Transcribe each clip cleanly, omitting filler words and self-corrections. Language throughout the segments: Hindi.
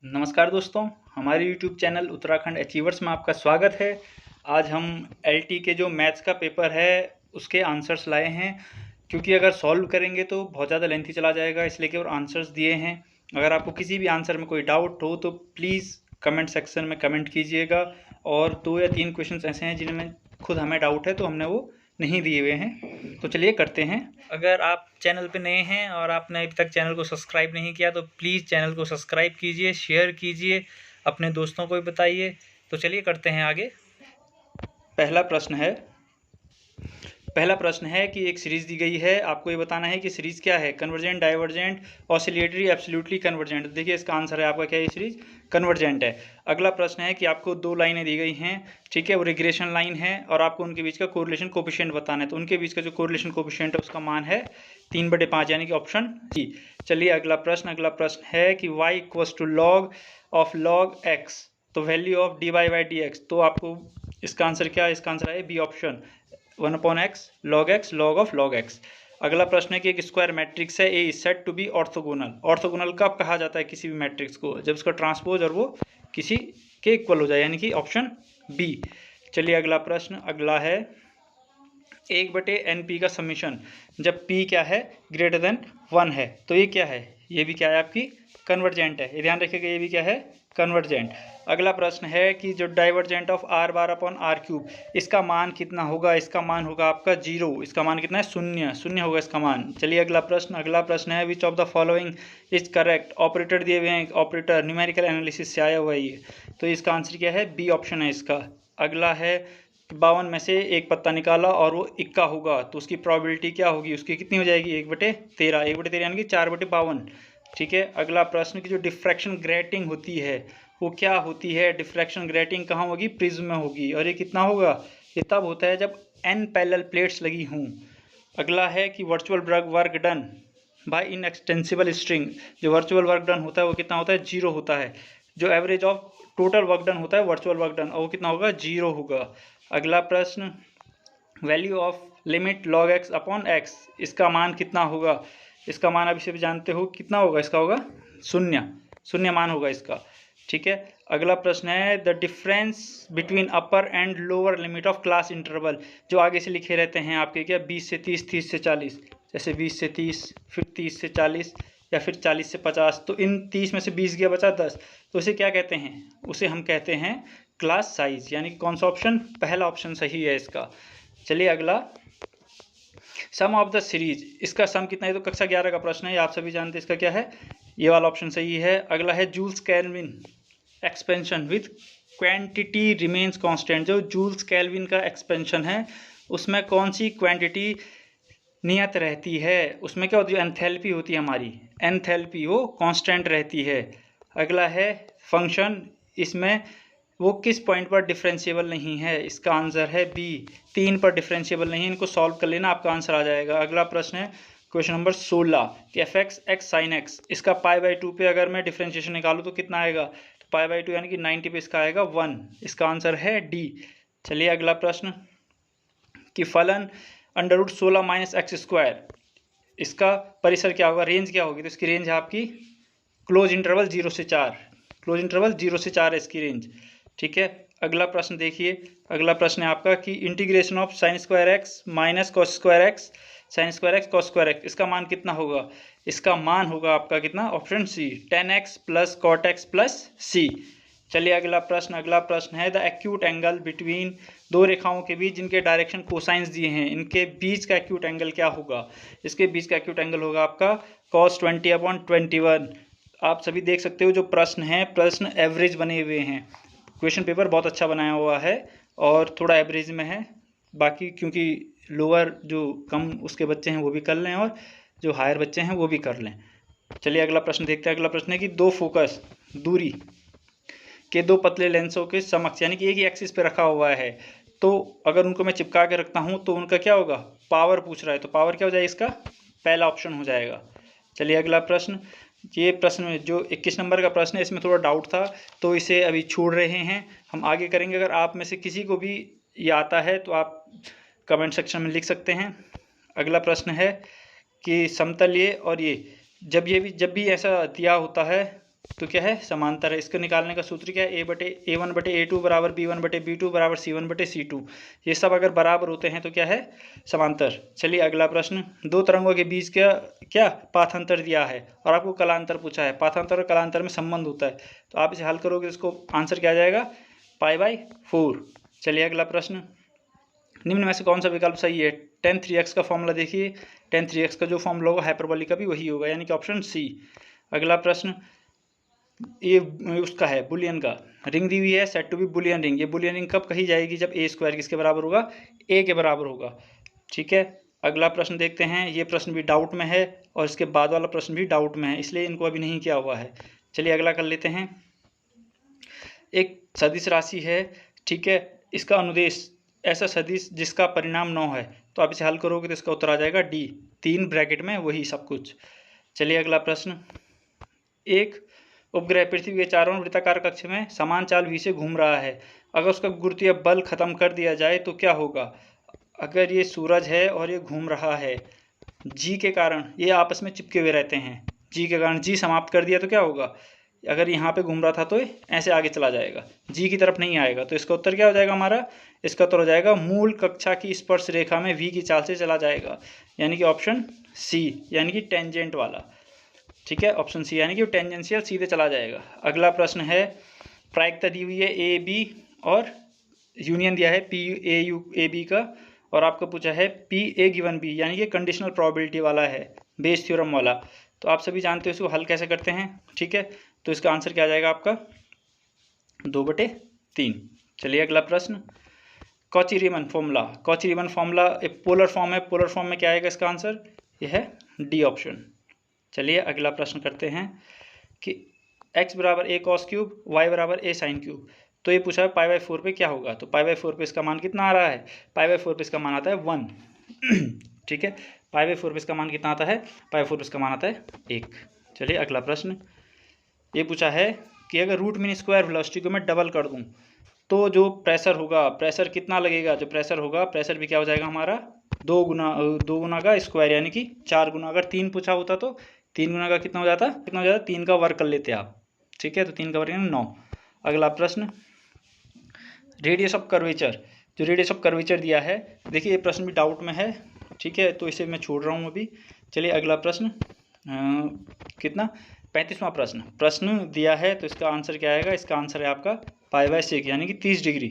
नमस्कार दोस्तों, हमारे YouTube चैनल उत्तराखंड अचीवर्स में आपका स्वागत है। आज हम LT के जो मैथ्स का पेपर है उसके आंसर्स लाए हैं, क्योंकि अगर सॉल्व करेंगे तो बहुत ज़्यादा लेंथी चला जाएगा, इसलिए केवल आंसर्स दिए हैं। अगर आपको किसी भी आंसर में कोई डाउट हो तो प्लीज़ कमेंट सेक्शन में कमेंट कीजिएगा। और 2 या 3 क्वेश्चंस ऐसे हैं जिनमें खुद हमें डाउट है तो हमने वो नहीं दिए हुए हैं, तो चलिए करते हैं। अगर आप चैनल पे नए हैं और आपने अभी तक चैनल को सब्सक्राइब नहीं किया तो प्लीज़ चैनल को सब्सक्राइब कीजिए, शेयर कीजिए, अपने दोस्तों को भी बताइए। तो चलिए करते हैं आगे। पहला प्रश्न है कि एक सीरीज़ दी गई है, आपको ये बताना है कि सीरीज़ क्या है। Convergent, divergent, oscillatory, absolutely convergent. देखिए इसका आंसर है आपका क्या है, ये सीरीज़ कन्वर्जेंट है। अगला प्रश्न है कि आपको 2 लाइनें दी गई हैं, ठीक है, वो रिग्रेशन लाइन है और आपको उनके बीच का कोरिलेशन कोफिशिएंट बताना है। तो उनके बीच का जो कोरिलेशन कोफिशिएंट है उसका मान है 3/5, यानी कि ऑप्शन सी। चलिए अगला प्रश्न है कि y = log of log x, तो वैल्यू ऑफ dy/dx। तो आपको इसका आंसर क्या है, इसका आंसर है B option, 1/x log of log x। अगला प्रश्न है कि एक स्क्वायर मैट्रिक्स है, A is said to be orthogonal. Orthogonal कब कहा जाता है किसी भी मैट्रिक्स को, जब उसका ट्रांसपोज और वो किसी के इक्वल हो जाए, यानी कि ऑप्शन बी। चलिए अगला है 1/NP का समीशन जब P क्या है ग्रेटर देन 1 है। तो ये क्या है, ये भी क्या है आपकी कन्वर्जेंट है, ये ध्यान रखिएगा, ये भी क्या है कन्वर्जेंट। अगला प्रश्न है कि जो डाइवर्जेंट ऑफ r⁻/r³, इसका मान कितना होगा, इसका मान होगा आपका 0, इसका मान कितना है, शून्य होगा इसका मान। चलिए अगला प्रश्न है विच of the following is correct. Operator दिए हुए हैं, ऑपरेटर न्यूमेरिकल एनालिसिस से आया हुआ है ये, तो इसका आंसर क्या है, बी ऑप्शन है इसका। अगला है 52 में से एक पत्ता निकाला और वो इक्का होगा, तो उसकी प्रोबेबिलिटी क्या होगी, उसकी कितनी हो जाएगी, 1/13 यानी कि 4/52। ठीक है। अगला प्रश्न की जो डिफ्रैक्शन ग्रेटिंग होती है वो क्या होती है। डिफ्रैक्शन ग्रेटिंग कहाँ होगी, प्रिज्म में होगी, और ये कितना होगा, ये तब होता है जब n पैरेलल प्लेट्स लगी हों। अगला है कि virtual work done by inextensible string, जो वर्चुअल वर्क डन होता है वो कितना होता है, 0 होता है। जो average of total work done होता है वर्चुअल वर्क डन, और वो कितना होगा, 0 होगा। अगला प्रश्न value of limit log x/x, इसका मान कितना होगा, इसका मान अभी से भी जानते हो कितना होगा, इसका होगा शून्य मान होगा इसका। ठीक है। अगला प्रश्न है the difference between upper and lower limit of class interval, जो आगे से लिखे रहते हैं आपके क्या 20 से 30, 30 से 40, जैसे 20 से 30, फिर 30 से 40, या फिर 40 से 50। तो इन 30 में से 20 गया, बचा 10, तो उसे क्या कहते हैं, उसे हम कहते हैं क्लास साइज, यानी कौन सा ऑप्शन, पहला ऑप्शन सही है इसका। चलिए अगला सम ऑफ द सीरीज, इसका सम कितना है, तो कक्षा 11 का प्रश्न है, आप सभी जानते हैं इसका क्या है, ये वाला ऑप्शन सही है। अगला है Joules Kelvin expansion with quantity remains constant, जो जूल्स केल्विन का एक्सपेंशन है उसमें कौन सी क्वांटिटी नियत रहती है, उसमें क्या होती है, एंथैल्पी होती है हमारी, एंथैल्पी वो कांस्टेंट रहती है। अगला है फंक्शन, इसमें वो किस पॉइंट पर डिफरेंशिएबल नहीं है, इसका आंसर है बी, 3 पर डिफरेंशिएबल नहीं है। इनको सॉल्व कर लेना, आपका आंसर आ जाएगा। अगला प्रश्न है क्वेश्चन नंबर 16 कि fx x sin x, इसका π/2 पे अगर मैं डिफरेंशिएशन निकालूँ तो कितना आएगा, तो π/2 यानी कि 90 पे इसका आएगा 1, इसका आंसर है डी। चलिए अगला प्रश्न कि फलन √16 - x², इसका परिसर क्या होगा, रेंज क्या होगी, तो इसकी रेंज है आपकी क्लोज इंटरवल 0 से 4, क्लोज इंटरवल 0 से 4 है इसकी रेंज। ठीक है। अगला प्रश्न देखिए, अगला प्रश्न है आपका कि integration of sin² x - cos² x sin² x cos², इसका मान कितना होगा, इसका मान होगा आपका कितना, option C 10x + cot x + c। चलिए अगला प्रश्न है द एक्यूट एंगल बिटवीन, दो रेखाओं के बीच जिनके डायरेक्शन कोसाइंस दिए हैं, इनके बीच का एक्यूट एंगल क्या होगा, इसके बीच का एक्यूट एंगल होगा आपका cos 20/21। आप सभी देख सकते हो जो प्रश्न है, प्रश्न एवरेज बने हुए हैं, क्वेश्चन पेपर बहुत अच्छा बनाया हुआ है और थोड़ा एवरेज में है, बाकी क्योंकि लोअर जो कम उसके बच्चे हैं वो भी कर लें और जो हायर बच्चे हैं वो भी कर लें। चलिए अगला प्रश्न देखते हैं। अगला प्रश्न है कि दो फोकस दूरी के दो पतले लेंसों के समक्ष, यानी कि एक ही एक्सिस पे रखा हुआ है, तो अगर उनको मैं चिपका के रखता हूँ तो उनका क्या होगा, पावर पूछ रहा है, तो पावर क्या हो जाएगा, इसका पहला ऑप्शन हो जाएगा। चलिए अगला प्रश्न, ये प्रश्न जो 21 नंबर का प्रश्न है इसमें थोड़ा डाउट था तो इसे अभी छोड़ रहे हैं, हम आगे करेंगे। अगर आप में से किसी को भी ये आता है तो आप कमेंट सेक्शन में लिख सकते हैं। अगला प्रश्न है कि समतल ये और ये जब भी ऐसा दिया होता है तो क्या है, समांतर है। इसको निकालने का सूत्र क्या है, A/A1/A2 बराबर B1/B2 बराबर C1/C2। ये सब अगर बराबर होते हैं तो क्या है, समांतर। चलिए अगला प्रश्न, दो तरंगों के बीच का क्या पाथांतर दिया है और आपको कलांतर पूछा है। पाथांतर और कलांतर में संबंध होता है, तो आप इसे हल करोगे तो इसको आंसर क्या आ जाएगा, π/4। चलिए अगला प्रश्न, निम्न में से कौन सा विकल्प सही है। tan 3x का फॉर्मूला देखिए, tan 3x का जो फॉर्मूला होगा हाइपरबोलिक का भी वही होगा, यानी कि ऑप्शन सी। अगला प्रश्न, ये उसका है बुलियन का, रिंग दी हुई है set to be Boolean ring. ये बुलियन रिंग कब कही जाएगी, जब A² किसके बराबर होगा, A के बराबर होगा। ठीक है, अगला प्रश्न देखते हैं। ये प्रश्न भी डाउट में है और इसके बाद वाला प्रश्न भी डाउट में है, इसलिए इनको अभी नहीं किया हुआ है। चलिए अगला कर लेते हैं। एक सदिश राशि है, ठीक है, इसका अनुदेश ऐसा सदिश जिसका परिणाम 9 है, तो आप इसे हल करोगे तो इसका उत्तर आ जाएगा डी, 3 ब्रैकेट में वही सब कुछ। चलिए अगला प्रश्न, एक उपग्रह पृथ्वी के चारों वृत्ताकार कक्ष में समान चाल v से घूम रहा है। अगर उसका गुरुत्वीय बल खत्म कर दिया जाए तो क्या होगा। अगर ये सूरज है और ये घूम रहा है, जी के कारण ये आपस में चिपके हुए रहते हैं, जी के कारण जी समाप्त कर दिया तो क्या होगा, अगर यहाँ पे घूम रहा था तो ऐसे आगे चला जाएगा, जी की तरफ नहीं आएगा। तो इसका उत्तर क्या हो जाएगा हमारा, इसका उत्तर हो जाएगा मूल कक्षा की स्पर्श रेखा में वी की चाल से चला जाएगा, यानी कि ऑप्शन सी, यानी कि टेंजेंट वाला। ठीक है, ऑप्शन सी, यानी कि टेंजेंशियल सीधे चला जाएगा। अगला प्रश्न है, प्रायिकता दी हुई है ए बी और यूनियन दिया है P A U A B का, और आपको पूछा है पी ए गिवन बी, यानी कि कंडीशनल प्रोबेबिलिटी वाला है, बेस थ्योरम वाला। तो आप सभी जानते हो इसको हल कैसे करते हैं। ठीक है, तो इसका आंसर क्या आ जाएगा आपका 2/3। चलिए अगला प्रश्न, कॉची रीमन फॉर्मूला। कॉची रीमन फॉर्मूला एक पोलर फॉर्म है, पोलर फॉर्म में क्या आएगा इसका आंसर, यह है डी ऑप्शन। चलिए अगला प्रश्न करते हैं कि x बराबर a cos क्यूब, y बराबर a sin क्यूब। तो ये पूछा है π/4 पे क्या होगा, तो π/4 पे इसका मान कितना आ रहा है, π/4 पे इसका मान आता है 1। ठीक है, π/4 पे इसका मान कितना आता है, π/4 पे इसका मान आता है 1। चलिए अगला प्रश्न, ये पूछा है कि अगर रूट मीन स्क्वायर वेलोसिटी को मैं डबल कर दूं तो जो प्रेशर होगा, प्रेशर कितना लगेगा, जो प्रेशर होगा, प्रेशर भी क्या हो जाएगा हमारा 2 गुना का स्क्वायर, यानी कि 4 गुना। अगर 3 पूछा होता तो 3 गुना का कितना हो जाता, 3 का वर्ग कर लेते आप। ठीक है, तो 3 का वर्ग 9। अगला प्रश्न, रेडियस ऑफ कर्वेचर। जो रेडियस ऑफ कर्वेचर दिया है, देखिए ये प्रश्न भी डाउट में है। ठीक है, तो इसे मैं छोड़ रहा हूँ अभी। चलिए अगला प्रश्न, कितना 35वां प्रश्न दिया है, तो इसका आंसर क्या आएगा, इसका आंसर है आपका π/6, यानी कि 30 डिग्री।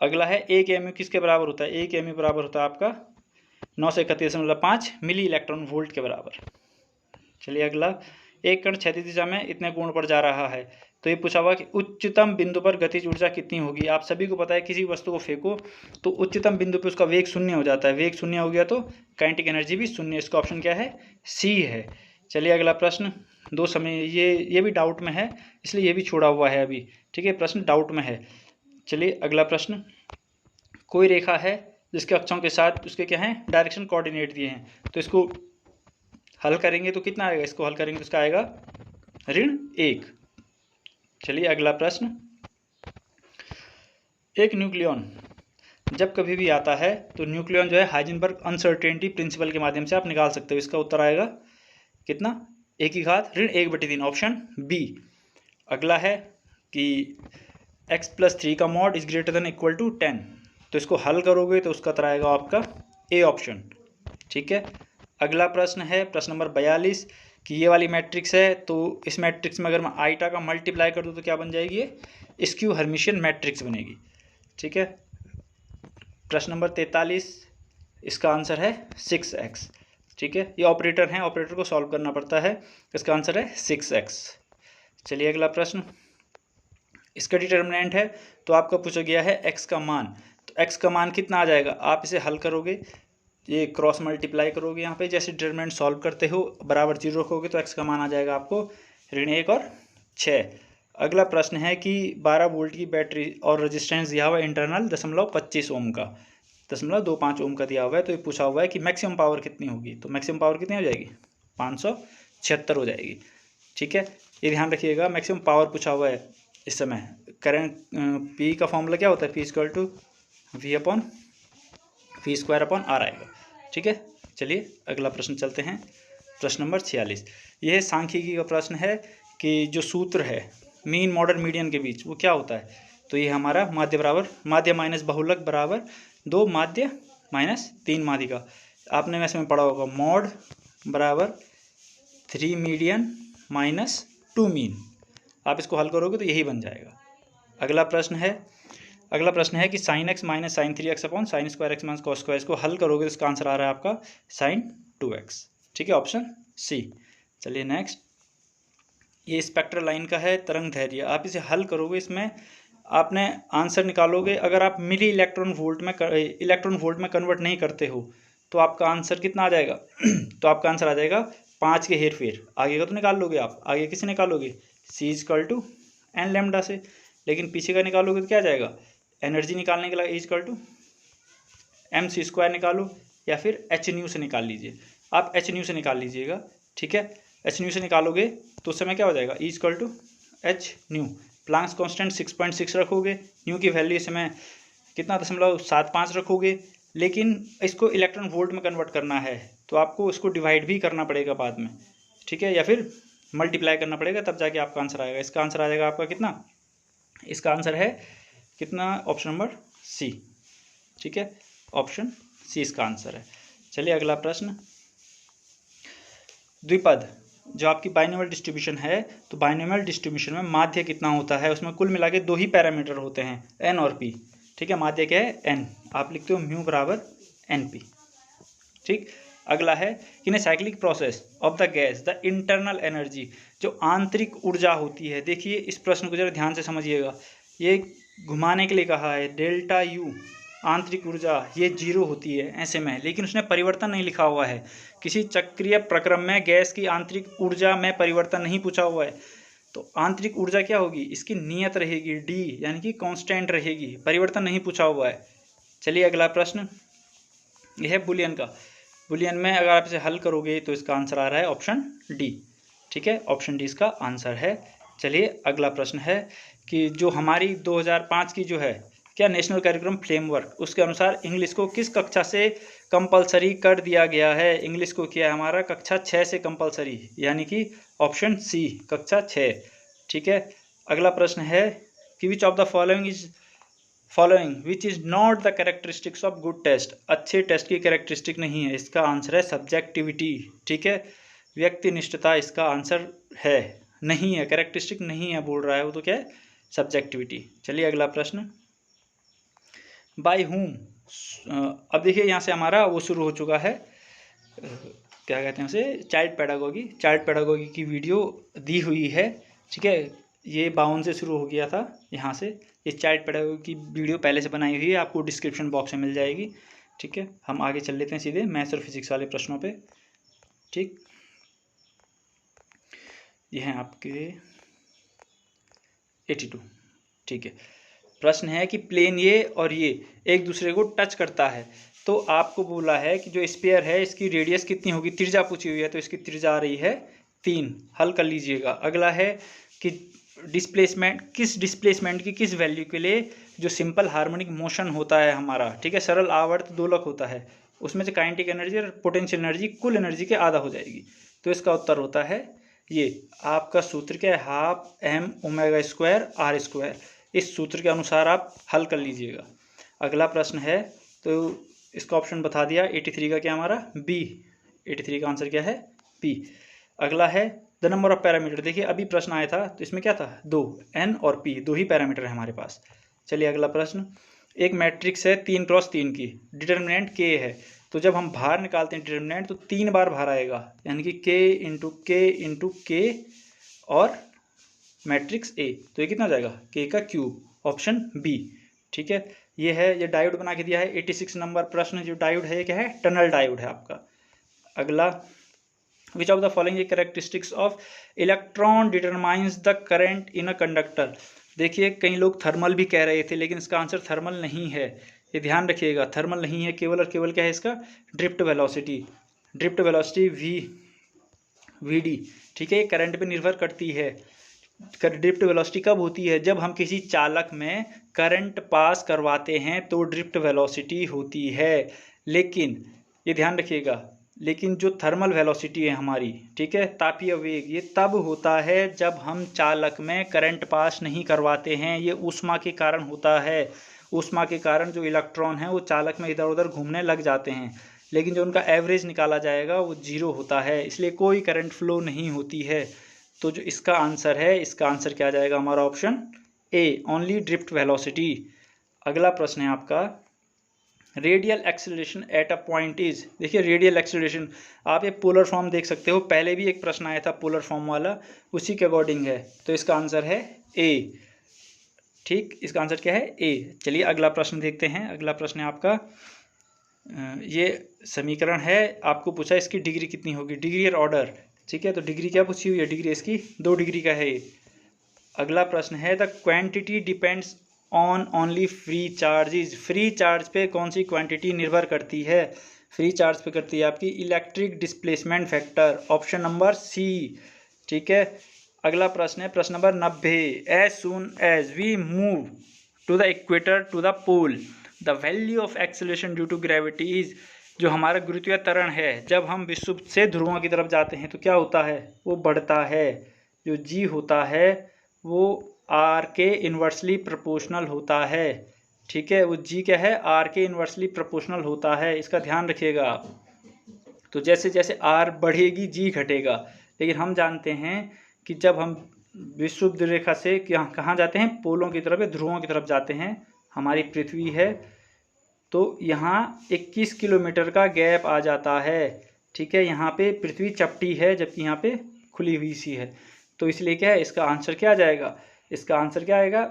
अगला है 1 mu किसके बराबर होता है, 1 mu बराबर होता है आपका 931.5 मिली इलेक्ट्रॉन वोल्ट के बराबर। चलिए अगला, एक कण क्षैतिज दिशा में इतने कोण पर जा रहा है, तो ये पूछा हुआ कि उच्चतम बिंदु पर गतिज ऊर्जा कितनी होगी। आप सभी को पता है किसी वस्तु को फेंको तो उच्चतम बिंदु पर उसका वेग 0 हो जाता है, वेग 0 हो गया तो काइनेटिक एनर्जी भी 0। इसका ऑप्शन क्या है, सी है। चलिए अगला प्रश्न, दो समय ये भी डाउट में है, इसलिए ये भी छोड़ा हुआ है अभी। ठीक है, प्रश्न डाउट में है। चलिए अगला प्रश्न, कोई रेखा है जिसके अक्षों के साथ उसके क्या है डायरेक्शन कोऑर्डिनेट दिए हैं, तो इसको हल करेंगे तो कितना आएगा, इसको हल करेंगे तो इसका आएगा -1। चलिए अगला प्रश्न, एक न्यूक्लियॉन जब कभी भी आता है तो न्यूक्लियॉन जो है हाइजेनबर्ग अनसर्टेनिटी प्रिंसिपल के माध्यम से आप निकाल सकते हो। इसका उत्तर आएगा कितना, 1/1/3, ऑप्शन बी। अगला है कि x + 3 का mod is greater than equal to 10, तो इसको हल करोगे तो उसका उत्तर आएगा आपका ए ऑप्शन। ठीक है, अगला प्रश्न है प्रश्न नंबर 42 कि ये वाली मैट्रिक्स है, तो इस मैट्रिक्स में अगर मैं आइटा का मल्टीप्लाई कर दूँ तो क्या बन जाएगी, ये स्क्यू हर्मिशियन मैट्रिक्स बनेगी। ठीक है, प्रश्न नंबर 43, इसका आंसर है 6x। ठीक है, ये ऑपरेटर हैं, ऑपरेटर को सॉल्व करना पड़ता है, इसका आंसर है 6x। चलिए अगला प्रश्न, इसका डिटर्मिनेंट है, तो आपका पूछा गया है x का मान, तो x का मान कितना आ जाएगा, आप इसे हल करोगे, ये क्रॉस मल्टीप्लाई करोगे यहाँ पे, जैसे डिटर्मिनेंट सॉल्व करते हो बराबर 0 रखोगे तो x का मान आ जाएगा आपको -1 और 6। अगला प्रश्न है कि 12 वोल्ट की बैटरी और रेजिस्टेंस दिया हुआ है इंटरनल 0.25 ओम का, 0.25 ओम का दिया हुआ है, तो ये पूछा हुआ है कि मैक्सिमम पावर कितनी होगी, तो मैक्सिमम पावर कितनी हो जाएगी, 576 हो जाएगी। ठीक है, ये ध्यान रखिएगा, मैक्सिमम पावर पूछा हुआ है इस समय। करंट पी का फॉर्मूला क्या होता है, P = V/V² आएगा। ठीक है, चलिए अगला प्रश्न चलते हैं, प्रश्न नंबर 46। यह सांख्यिकी का प्रश्न है कि जो सूत्र है मीन मॉडर्न मीडियन के बीच वो क्या होता है, तो ये हमारा माध्य माइनस बहुलक बराबर 2 माध्य माइनस 3 माध्यिका। आपने वैसे में पढ़ा होगा मॉड बराबर 3 मीडियन माइनस 2 मीन। आप इसको हल करोगे तो यही बन जाएगा। अगला प्रश्न है कि sine x minus sine 3x upon sine square x minus cos square, इसको हल करोगे तो इसका आंसर आ रहा है आपका साइन 2x। ठीक है, ऑप्शन सी। चलिए नेक्स्ट, ये स्पेक्ट्रल लाइन का है तरंग धैर्य। आप इसे हल करोगे, इसमें आपने आंसर निकालोगे। अगर आप मिली इलेक्ट्रॉन वोल्ट में कन्वर्ट नहीं करते हो तो आपका आंसर कितना आ जाएगा तो आपका आंसर आ जाएगा 5 के हेरफेर। आगे का तो निकाल लोगे आप, आगे किसे निकालोगे, C = n लैम्डा से, लेकिन पीछे का निकालोगे तो क्या आ जाएगा, एनर्जी निकालने के लिए E = mc² निकालो या फिर h से निकाल लीजिए। आप h से निकाल लीजिएगा। ठीक है, h से निकालोगे तो उस समय क्या हो जाएगा, E = h। प्लांक्स कांस्टेंट 6.6 रखोगे, न्यू की वैल्यू इस समय कितना 0.75 रखोगे, लेकिन इसको इलेक्ट्रॉन वोल्ट में कन्वर्ट करना है तो आपको इसको डिवाइड भी करना पड़ेगा बाद में। ठीक है, या फिर मल्टीप्लाई करना पड़ेगा, तब जाके आपका आंसर आएगा। इसका आंसर आ जाएगा आपका कितना, इसका आंसर है कितना, ऑप्शन नंबर सी। ठीक है, ऑप्शन सी इसका आंसर है। चलिए अगला प्रश्न, द्विपद जो आपकी बाइनोमियल डिस्ट्रीब्यूशन है, तो बाइनोमियल डिस्ट्रीब्यूशन में माध्य कितना होता है, उसमें कुल मिला के 2 ही पैरामीटर होते हैं, n और p। ठीक है, माध्य क्या है, n, आप लिखते हो म्यू बराबर np। ठीक, अगला है in a cyclic process of the gas the internal energy, जो आंतरिक ऊर्जा होती है। देखिए इस प्रश्न को जरा ध्यान से समझिएगा, ये घुमाने के लिए कहा है, डेल्टा U आंतरिक ऊर्जा ये 0 होती है ऐसे में, लेकिन उसने परिवर्तन नहीं लिखा हुआ है। किसी चक्रीय प्रक्रम में गैस की आंतरिक ऊर्जा में परिवर्तन नहीं पूछा हुआ है, तो आंतरिक ऊर्जा क्या होगी, इसकी नियत रहेगी D, यानी कि कांस्टेंट रहेगी, परिवर्तन नहीं पूछा हुआ है। चलिए अगला प्रश्न, यह है बुलियन का। बुलियन में अगर आप इसे हल करोगे तो इसका आंसर आ रहा है ऑप्शन डी। ठीक है, ऑप्शन डी इसका आंसर है। चलिए अगला प्रश्न है कि जो हमारी 2005 की जो है क्या नेशनल करिकुलम फ्रेमवर्क, उसके अनुसार इंग्लिश को किस कक्षा से कंपलसरी कर दिया गया है। इंग्लिश को किया है हमारा कक्षा 6 से कंपलसरी, यानी कि ऑप्शन सी कक्षा 6। ठीक है, अगला प्रश्न है कि which of the following which is not the characteristics of good test, अच्छे टेस्ट की कैरेक्टरिस्टिक नहीं है। इसका आंसर है सब्जेक्टिविटी। ठीक है, व्यक्तिनिष्ठता इसका आंसर है, नहीं है, कैरेक्टरिस्टिक नहीं है बोल रहा है वो, तो क्या है, सब्जेक्टिविटी। चलिए अगला प्रश्न, बाय हुम, अब देखिए यहाँ से हमारा वो शुरू हो चुका है, क्या कहते हैं उसे, चाइल्ड पेडागोगी की वीडियो दी हुई है। ठीक है, ये 52 से शुरू हो गया था यहाँ से, ये चाइल्ड पेडागोगी की वीडियो पहले से बनाई हुई है, आपको डिस्क्रिप्शन बॉक्स में मिल जाएगी। ठीक है, हम आगे चल लेते हैं सीधे मैथ्स और फिजिक्स वाले प्रश्नों पे। ठीक, ये हैं आपके 82। ठीक है, प्रश्न है कि प्लेन ये और ये एक दूसरे को टच करता है, तो आपको बोला है कि जो स्फीयर है इसकी रेडियस कितनी होगी, त्रिज्या पूछी हुई है, तो इसकी त्रिज्या आ रही है 3, हल कर लीजिएगा। अगला है कि किस डिस्प्लेसमेंट की किस वैल्यू के लिए जो सिंपल हार्मोनिक मोशन होता है हमारा, ठीक है, सरल आवर्त दोलक होता है, उसमें से काइनेटिक एनर्जी और पोटेंशियल एनर्जी कुल एनर्जी के आधा हो जाएगी। तो इसका उत्तर होता है ये, आपका सूत्र क्या है, 12m² r²। इस सूत्र के अनुसार आप हल कर लीजिएगा। अगला प्रश्न है, तो इसका ऑप्शन बता दिया, 83 का क्या हमारा बी, 83 का आंसर क्या है बी। अगला है द नंबर ऑफ पैरामीटर, देखिए अभी प्रश्न आया था तो इसमें क्या था, 2, n और p, 2 ही पैरामीटर है हमारे पास। चलिए अगला प्रश्न, एक मैट्रिक्स है 3x3 की, डिटर्मिनेंट k है, तो जब हम बाहर निकालते हैं डिटर्मिनेंट तो 3 बार बाहर आएगा, यानी कि k और मैट्रिक्स A, तो ये कितना हो जाएगा, k का क्यूब, ऑप्शन बी। ठीक है, ये है, ये डायोड बना के दिया है। 86 नंबर प्रश्न, जो डायोड है ये क्या है, टनल डायोड है आपका। अगला, विच of the following characteristics of electron determines the current in a conductor. देखिए कई लोग थर्मल भी कह रहे थे, लेकिन इसका आंसर थर्मल नहीं है, ये ध्यान रखिएगा, थर्मल नहीं है, केवल और केवल क्या है इसका, ड्रिफ्ट वेलोसिटी VD। ठीक है, ये करंट पे निर्भर करती है। ड्रिफ्ट वेलोसिटी कब होती है, जब हम किसी चालक में करंट पास करवाते हैं तो ड्रिफ्ट वेलोसिटी होती है। लेकिन ये ध्यान रखिएगा, लेकिन जो थर्मल वेलोसिटी है हमारी, ठीक है, तापीय वेग, ये तब होता है जब हम चालक में करंट पास नहीं करवाते हैं। ये ऊष्मा के कारण होता है। ऊष्मा के कारण जो इलेक्ट्रॉन है वो चालक में इधर उधर घूमने लग जाते हैं, लेकिन जो उनका एवरेज निकाला जाएगा वो 0 होता है, इसलिए कोई करंट फ्लो नहीं होती है। तो जो इसका आंसर है, इसका आंसर क्या आ जाएगा हमारा? Option A, only drift velocity. अगला प्रश्न है आपका, radial acceleration at a point is. देखिए रेडियल एक्सेलरेशन, आप ये पोलर फॉर्म देख सकते हो, पहले भी एक प्रश्न आया था पोलर फॉर्म वाला, उसी के अकॉर्डिंग है। तो इसका आंसर है ए। ठीक, इसका आंसर क्या है? ए। चलिए अगला प्रश्न देखते हैं। अगला प्रश्न है आपका, ये समीकरण है, आपको पूछा इसकी डिग्री कितनी होगी, डिग्री और ऑर्डर। ठीक है, तो डिग्री क्या पूछी हुई है? डिग्री इसकी 2 डिग्री का है ये। अगला प्रश्न है, the quantity depends on only free charges. Free charge पे कौन सी क्वांटिटी निर्भर करती है? फ्री चार्ज पे करती है आपकी electric displacement factor, option number C. ठीक है, अगला प्रश्न है प्रश्न number 90, as soon as we move to the equator to the pole the value of acceleration due to gravity is. जो हमारा गुरुत्वीय त्वरण है, जब हम विषुव से ध्रुवों की तरफ जाते हैं तो क्या होता है? वो बढ़ता है। जो जी होता है वो आर के इन्वर्सली प्रोपोर्शनल होता है। ठीक है, वो जी क्या है? आर के इन्वर्सली प्रोपोर्शनल होता है, इसका ध्यान रखिएगा आप। तो जैसे जैसे आर बढ़ेगी जी घटेगा, लेकिन हम जानते हैं कि जब हम विषुव रेखा से कहाँ जाते हैं? पोलों की तरफ, ध्रुवों की तरफ जाते हैं। हमारी पृथ्वी है तो यहाँ 21 किलोमीटर का गैप आ जाता है। ठीक है, यहाँ पे पृथ्वी चपटी है जबकि यहाँ पे खुली हुई सी है, तो इसलिए क्या है? इसका आंसर क्या आ जाएगा? इसका आंसर क्या आएगा?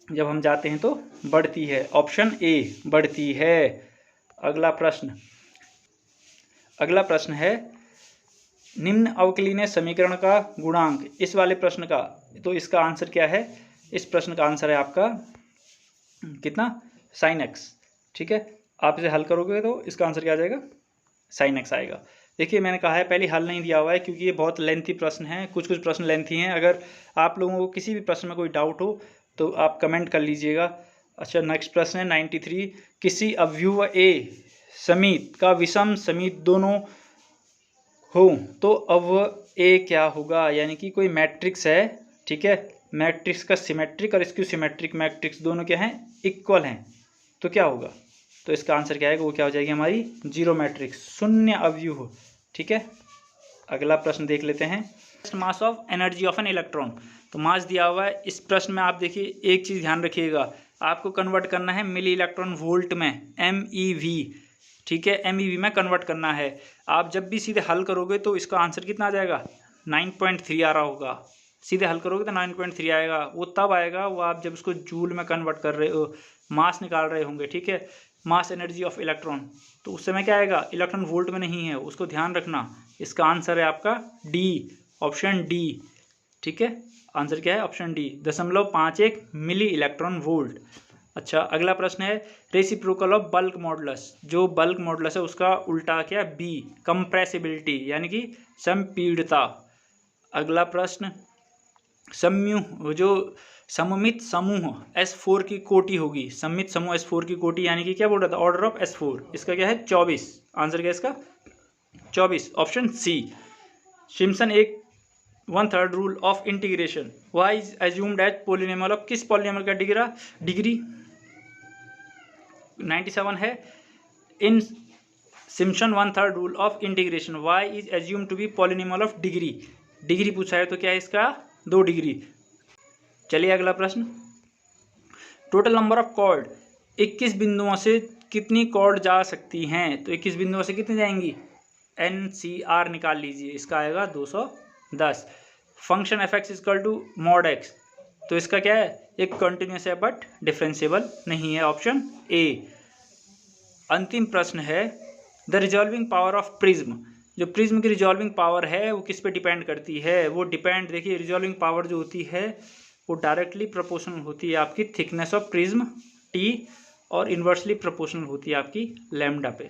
जब हम जाते हैं तो बढ़ती है, ऑप्शन ए, बढ़ती है। अगला प्रश्न, अगला प्रश्न है, निम्न अवकलनीय समीकरण का गुणांक, इस वाले प्रश्न का, तो इसका आंसर क्या है? इस प्रश्न का आंसर है आपका कितना? Sine x. ठीक है, आप इसे हल करोगे तो इसका आंसर क्या आ जाएगा? साइन एक्स आएगा। देखिए मैंने कहा है पहले हल नहीं दिया हुआ है क्योंकि ये बहुत लेंथी प्रश्न है, कुछ कुछ प्रश्न लेंथी हैं। अगर आप लोगों को किसी भी प्रश्न में कोई डाउट हो तो आप कमेंट कर लीजिएगा। अच्छा, नेक्स्ट प्रश्न है 93, किसी अव्यूह ए समीत का विषम समीत दोनों हो तो अव्यूह ए क्या होगा? यानी कि कोई मैट्रिक्स है, ठीक है, मैट्रिक्स का सिमेट्रिक और इसकी सिमेट्रिक मैट्रिक्स दोनों क्या हैं? इक्वल हैं, तो क्या होगा? तो इसका आंसर क्या आएगा? वो क्या हो जाएगी हमारी? जीरो मैट्रिक्स, शून्य अव्यूह। ठीक है, अगला प्रश्न देख लेते हैं, mass of energy of an electron. तो मास दिया हुआ है, इस प्रश्न में आप देखिए एक चीज़ ध्यान रखिएगा, आपको कन्वर्ट करना है मिली इलेक्ट्रॉन वोल्ट में, MeV। ठीक है, MeV में कन्वर्ट करना है। आप जब भी सीधे हल करोगे तो इसका आंसर कितना आ जाएगा? 9.3 आ रहा होगा। सीधे हल करोगे तो 9.3 आएगा। वो तब आएगा वो आप जब उसको जूल में कन्वर्ट कर रहे हो, मास निकाल रहे होंगे। ठीक है, मास एनर्जी ऑफ इलेक्ट्रॉन, तो उस समय क्या आएगा? इलेक्ट्रॉन वोल्ट में नहीं है, उसको ध्यान रखना। इसका आंसर है आपका डी, ऑप्शन डी। ठीक है, आंसर क्या है? Option D, 0.51 milli electron volt. अच्छा, अगला प्रश्न है, रेसिप्रोकल ऑफ बल्क मॉडुलस। जो बल्क मॉडुलस है उसका उल्टा क्या? बी, कंप्रेसिबिलिटी यानी कि संपीड़ितता। अगला प्रश्न, समूह, जो सममित समूह S4 की कोटि होगी, सममित समूह S4 की कोटि यानी कि क्या बोल रहा था? ऑर्डर ऑफ S4, इसका क्या है? 24। आंसर क्या है इसका? 24, ऑप्शन सी। सिम्पसन एक 1/3 rule of integration y is assumed as polynomial of, किस पॉलिनोमियल का डिग्री 97 है? In Simpson 1/3 rule of integration y is assumed to be polynomial of degree. Degree पूछा है तो क्या है इसका? 2 डिग्री। चलिए अगला प्रश्न, टोटल नंबर ऑफ कॉर्ड, 21 बिंदुओं से कितनी कॉर्ड जा सकती हैं? तो 21 बिंदुओं से कितनी जाएंगी? NCR निकाल लीजिए, इसका आएगा 210। Function fx equal to mod x, तो इसका क्या है? एक कंटिन्यूस है बट डिफरेंशिएबल नहीं है, ऑप्शन ए। अंतिम प्रश्न है, the resolving power of prism. जो प्रिज्म की रिजॉल्विंग पावर है वो किस पे डिपेंड करती है? वो डिपेंड, देखिए रिजॉल्विंग पावर जो होती है वो डायरेक्टली प्रोपोर्शनल होती है आपकी थिकनेस ऑफ प्रिज्म T, और इन्वर्सली प्रोपोर्शनल होती है आपकी लैम्डा पे।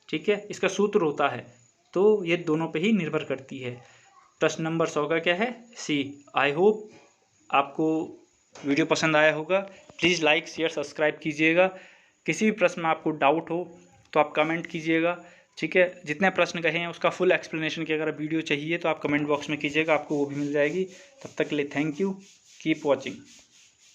ठीक है, इसका सूत्र होता है, तो ये दोनों पे ही निर्भर करती है। प्रश्न नंबर 100 का क्या है? सी। आई होप आपको वीडियो पसंद आया होगा। प्लीज़ लाइक शेयर सब्सक्राइब कीजिएगा। किसी भी प्रश्न में आपको डाउट हो तो आप कमेंट कीजिएगा। ठीक है, जितने प्रश्न कहे हैं उसका फुल एक्सप्लेनेशन की अगर वीडियो चाहिए तो आप कमेंट बॉक्स में कीजिएगा, आपको वो भी मिल जाएगी। तब तक के लिए थैंक यू, कीप वॉचिंग।